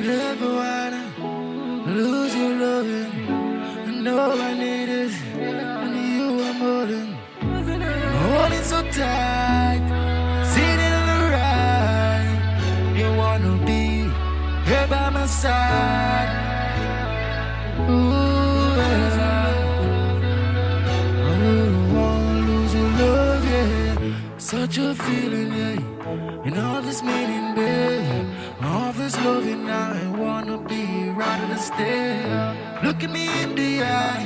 never wanna lose your loving. I know I need it, and you are more than holding so tight, sitting on the ride. You wanna be here by my side. Ooh, yeah. I wouldn't wanna lose your love, yeah. Such a feeling, yeah. And all this meaning, babe. All this loving, I wanna be right on the stair. Look at me in the eye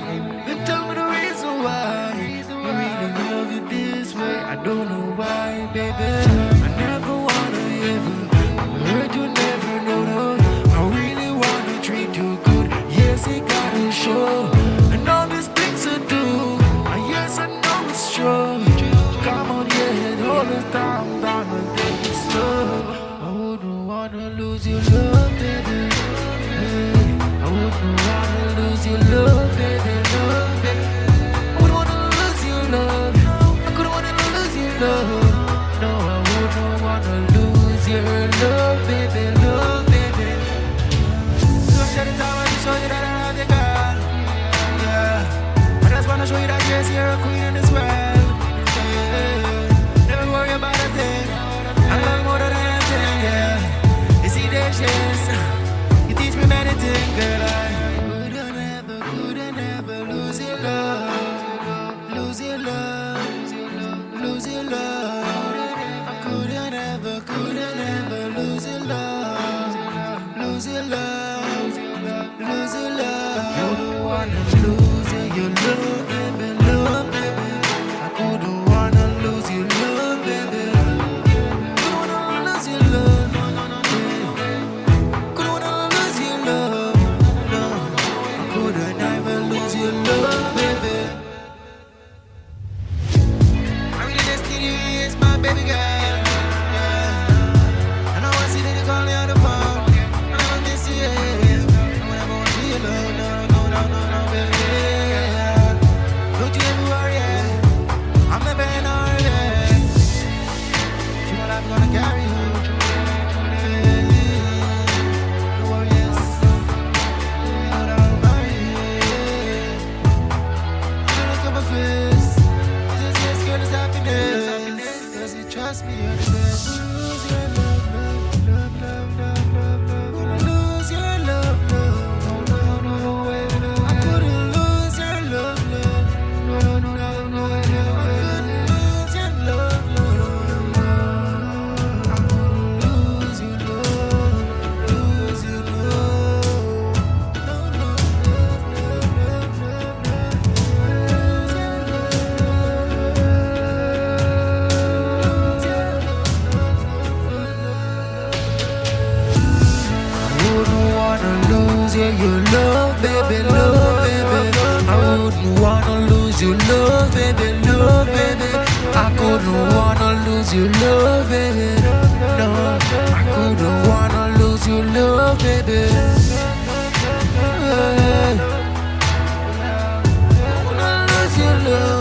and tell me the reason why I really love you this way. I don't know why, baby. I never wanna ever hurt you, never know, no. I really wanna treat you good. Yes, it gotta show. And all these things I do, yes, I know it's true. Come on, yeah, hold us down, take it slow. I wouldn't wanna lose your love, baby. Hey, I wouldn't wanna lose your love, baby, love, baby. I wouldn't wanna lose your love. I couldn't wanna lose your love. No, I wouldn't wanna lose your love, baby, love, baby. So every time I just show you that I have the girl, yeah. I just wanna show you that yes, you're a queen in this world. Never worry about a thing. I love more than anything, yeah. You see the chance. You teach me many things, girl. I couldn't ever lose your love. Lose your love. Lose your love. I couldn't ever lose your love. Lose your love. Lose your love. You don't wanna lose your love, baby, love, baby. I couldn't wanna lose your love, baby. Couldn't wanna lose your love, couldn't wanna lose your love, no. I couldn't ever lose your love, baby. I really just need you, yes, my baby girl. Yeah. I know I see that you call me on the phone. I never miss you, yeah. I whenever want to be alone, no, baby. Yeah. Don't you ever worry, yeah. I'm never in a hurry. You know I'm gonna carry you. No worries. No, don't worry. You look at my face. Just yes, girl, it's happiness. Does you trust me? You're the best. Lose your love, love, love, love, love, love, love. Lose your love, love. No way, no. I couldn't lose your love, love. No, I couldn't lose your love, love. I couldn't lose your love, lose your love. No, love, love, I wouldn't wanna lose your love, baby, love, baby. I wouldn't wanna lose your love, baby, love, baby. I couldn't wanna lose your love, baby. No, I couldn't wanna lose your love, baby. Hey. I wanna lose your love.